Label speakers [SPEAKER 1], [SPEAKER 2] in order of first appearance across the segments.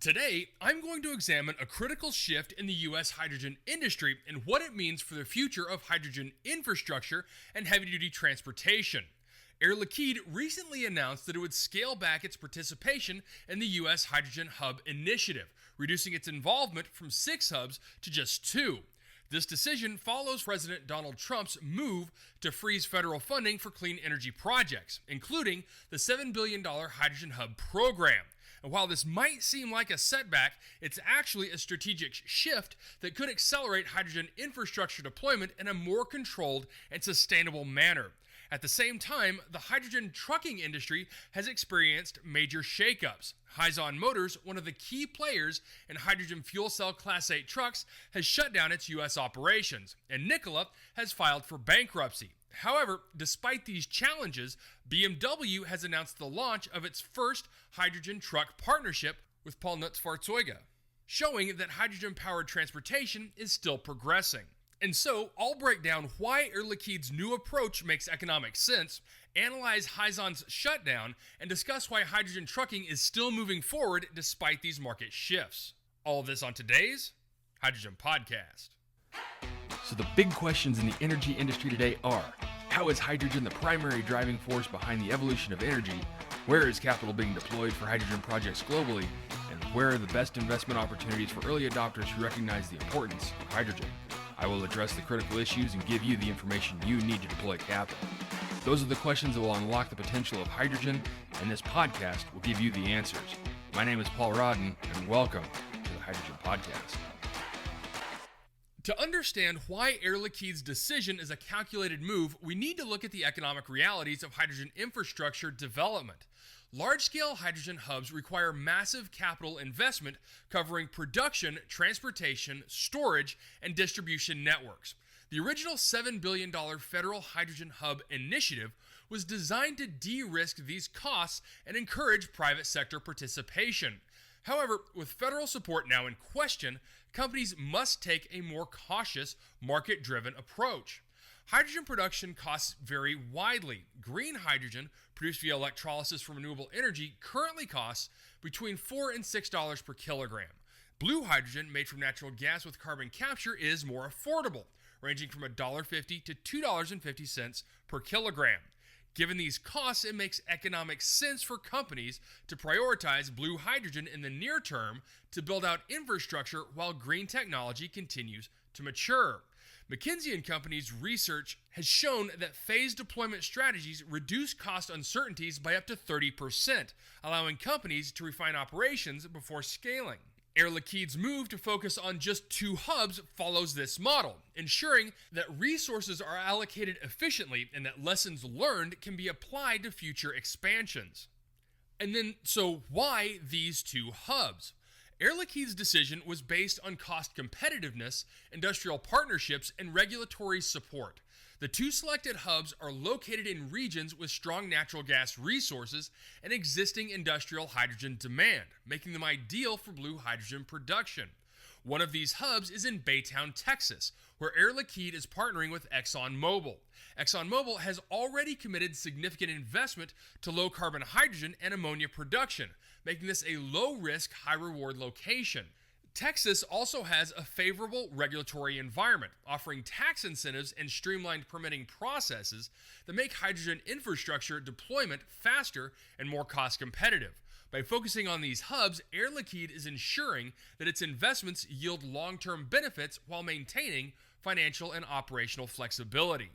[SPEAKER 1] Today, I'm going to examine a critical shift in the U.S. hydrogen industry and what it means for the future of hydrogen infrastructure and heavy-duty transportation. Air Liquide recently announced that it would scale back its participation in the U.S. Hydrogen Hub initiative, reducing its involvement from 6 hubs to just 2. This decision follows President Donald Trump's move to freeze federal funding for clean energy projects, including the $7 billion Hydrogen Hub program. And while this might seem like a setback, it's actually a strategic shift that could accelerate hydrogen infrastructure deployment in a more controlled and sustainable manner. At the same time, the hydrogen trucking industry has experienced major shakeups. Hyzon Motors, one of the key players in hydrogen fuel cell Class 8 trucks, has shut down its U.S. operations, and Nikola has filed for bankruptcy. However, despite these challenges, BMW has announced the launch of its first hydrogen truck partnership with Paul Nutzfahrzeuge, showing that hydrogen-powered transportation is still progressing. And so, I'll break down why Air Liquide's new approach makes economic sense, analyze Hyzon's shutdown, and discuss why hydrogen trucking is still moving forward despite these market shifts. All of this on today's Hydrogen Podcast.
[SPEAKER 2] So the big questions in the energy industry today are: how is hydrogen the primary driving force behind the evolution of energy? Where is capital being deployed for hydrogen projects globally? And where are the best investment opportunities for early adopters who recognize the importance of hydrogen? I will address the critical issues and give you the information you need to deploy capital. Those are the questions that will unlock the potential of hydrogen, and this podcast will give you the answers. My name is Paul Rodden, and welcome to the Hydrogen Podcast.
[SPEAKER 1] To understand why Air Liquide's decision is a calculated move, we need to look at the economic realities of hydrogen infrastructure development. Large-scale hydrogen hubs require massive capital investment covering production, transportation, storage, and distribution networks. The original $7 billion federal hydrogen hub initiative was designed to de-risk these costs and encourage private sector participation. However, with federal support now in question, companies must take a more cautious, market-driven approach. Hydrogen production costs vary widely. Green hydrogen, produced via electrolysis from renewable energy, currently costs between $4 and $6 per kilogram. Blue hydrogen, made from natural gas with carbon capture, is more affordable, ranging from $1.50 to $2.50 per kilogram. Given these costs, it makes economic sense for companies to prioritize blue hydrogen in the near term to build out infrastructure while green technology continues to mature. McKinsey & Company's research has shown that phased deployment strategies reduce cost uncertainties by up to 30%, allowing companies to refine operations before scaling. Air Liquide's move to focus on just 2 hubs follows this model, ensuring that resources are allocated efficiently and that lessons learned can be applied to future expansions. So why these 2 hubs? Air Liquide's decision was based on cost competitiveness, industrial partnerships, and regulatory support. The 2 selected hubs are located in regions with strong natural gas resources and existing industrial hydrogen demand, making them ideal for blue hydrogen production. One of these hubs is in Baytown, Texas, where Air Liquide is partnering with ExxonMobil. ExxonMobil has already committed significant investment to low-carbon hydrogen and ammonia production, making this a low-risk, high-reward location. Texas also has a favorable regulatory environment, offering tax incentives and streamlined permitting processes that make hydrogen infrastructure deployment faster and more cost competitive. By focusing on these hubs, Air Liquide is ensuring that its investments yield long-term benefits while maintaining financial and operational flexibility.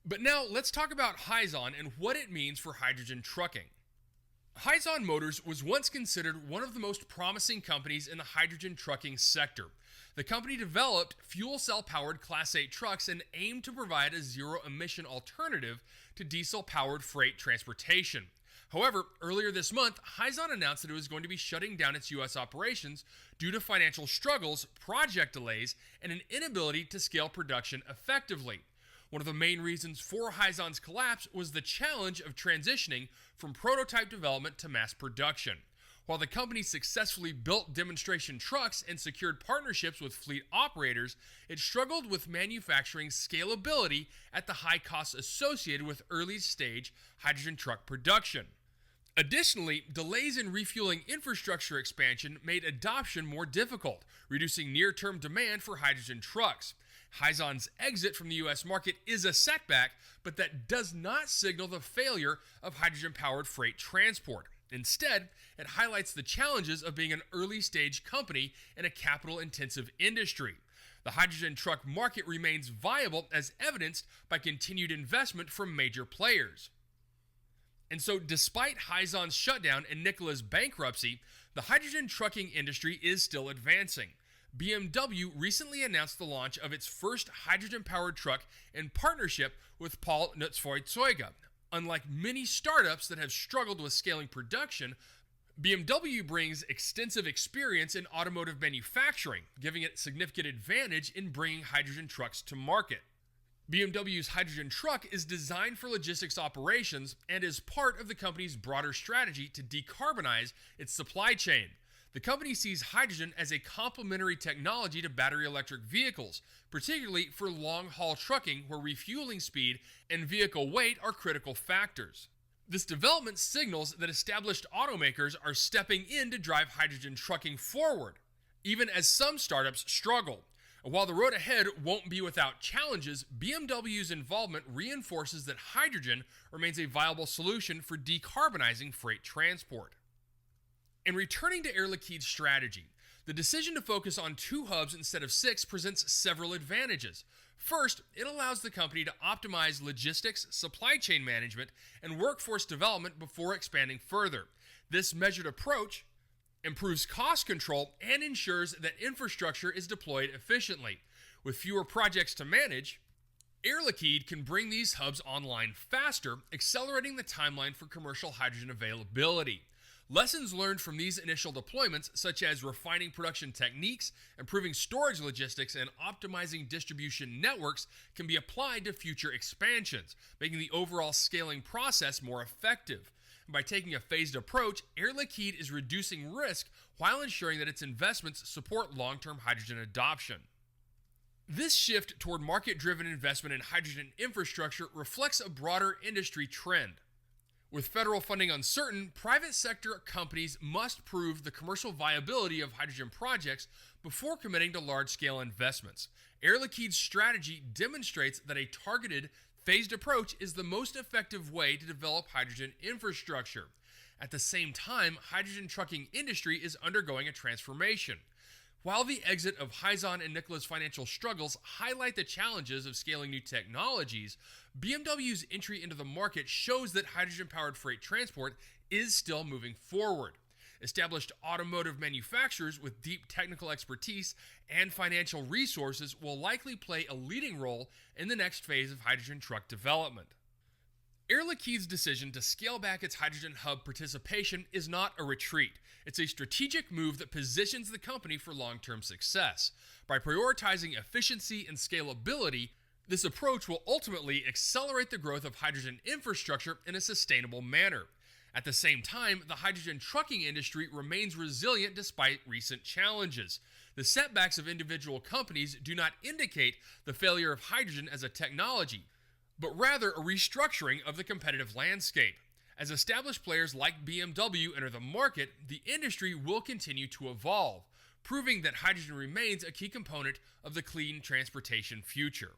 [SPEAKER 1] But now let's talk about Hyzon and what it means for hydrogen trucking. Hyzon Motors was once considered one of the most promising companies in the hydrogen trucking sector. The company developed fuel cell-powered Class 8 trucks and aimed to provide a zero-emission alternative to diesel-powered freight transportation. However, earlier this month, Hyzon announced that it was going to be shutting down its U.S. operations due to financial struggles, project delays, and an inability to scale production effectively. One of the main reasons for Hyzon's collapse was the challenge of transitioning from prototype development to mass production. While the company successfully built demonstration trucks and secured partnerships with fleet operators, it struggled with manufacturing scalability at the high costs associated with early-stage hydrogen truck production. Additionally, delays in refueling infrastructure expansion made adoption more difficult, reducing near-term demand for hydrogen trucks. Hyzon's exit from the U.S. market is a setback, but that does not signal the failure of hydrogen-powered freight transport. Instead, it highlights the challenges of being an early-stage company in a capital-intensive industry. The hydrogen truck market remains viable as evidenced by continued investment from major players. And so, despite Hyzon's shutdown and Nikola's bankruptcy, the hydrogen trucking industry is still advancing. BMW recently announced the launch of its first hydrogen-powered truck in partnership with Paul Nutzfeurzeuge. Unlike many startups that have struggled with scaling production, BMW brings extensive experience in automotive manufacturing, giving it significant advantage in bringing hydrogen trucks to market. BMW's hydrogen truck is designed for logistics operations and is part of the company's broader strategy to decarbonize its supply chain. The company sees hydrogen as a complementary technology to battery electric vehicles, particularly for long-haul trucking where refueling speed and vehicle weight are critical factors. This development signals that established automakers are stepping in to drive hydrogen trucking forward, even as some startups struggle. While the road ahead won't be without challenges, BMW's involvement reinforces that hydrogen remains a viable solution for decarbonizing freight transport. In returning to Air Liquide's strategy, the decision to focus on 2 hubs instead of 6 presents several advantages. First, it allows the company to optimize logistics, supply chain management, and workforce development before expanding further. This measured approach improves cost control and ensures that infrastructure is deployed efficiently. With fewer projects to manage, Air Liquide can bring these hubs online faster, accelerating the timeline for commercial hydrogen availability. Lessons learned from these initial deployments, such as refining production techniques, improving storage logistics, and optimizing distribution networks, can be applied to future expansions, making the overall scaling process more effective. By taking a phased approach, Air Liquide is reducing risk while ensuring that its investments support long-term hydrogen adoption. This shift toward market-driven investment in hydrogen infrastructure reflects a broader industry trend. With federal funding uncertain, private sector companies must prove the commercial viability of hydrogen projects before committing to large-scale investments. Air Liquide's strategy demonstrates that a targeted, phased approach is the most effective way to develop hydrogen infrastructure. At the same time, hydrogen trucking industry is undergoing a transformation. While the exit of Hyzon and Nikola's financial struggles highlight the challenges of scaling new technologies, BMW's entry into the market shows that hydrogen-powered freight transport is still moving forward. Established automotive manufacturers with deep technical expertise and financial resources will likely play a leading role in the next phase of hydrogen truck development. Air Liquide's decision to scale back its hydrogen hub participation is not a retreat. It's a strategic move that positions the company for long-term success. By prioritizing efficiency and scalability, this approach will ultimately accelerate the growth of hydrogen infrastructure in a sustainable manner. At the same time, the hydrogen trucking industry remains resilient despite recent challenges. The setbacks of individual companies do not indicate the failure of hydrogen as a technology, but rather a restructuring of the competitive landscape. As established players like BMW enter the market, the industry will continue to evolve, proving that hydrogen remains a key component of the clean transportation future.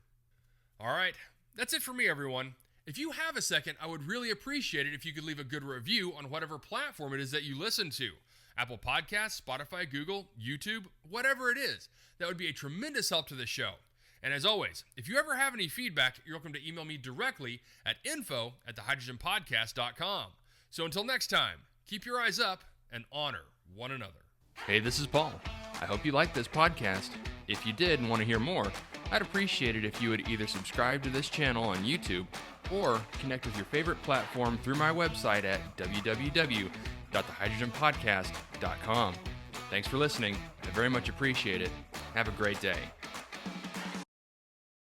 [SPEAKER 1] All right, that's it for me, everyone. If you have a second, I would really appreciate it if you could leave a good review on whatever platform it is that you listen to. Apple Podcasts, Spotify, Google, YouTube, whatever it is. That would be a tremendous help to the show. And as always, if you ever have any feedback, you're welcome to email me directly at info@thehydrogenpodcast.com. So until next time, keep your eyes up and honor one another.
[SPEAKER 2] Hey, this is Paul. I hope you liked this podcast. If you did and want to hear more, I'd appreciate it if you would either subscribe to this channel on YouTube or connect with your favorite platform through my website at www.thehydrogenpodcast.com. Thanks for listening. I very much appreciate it. Have a great day.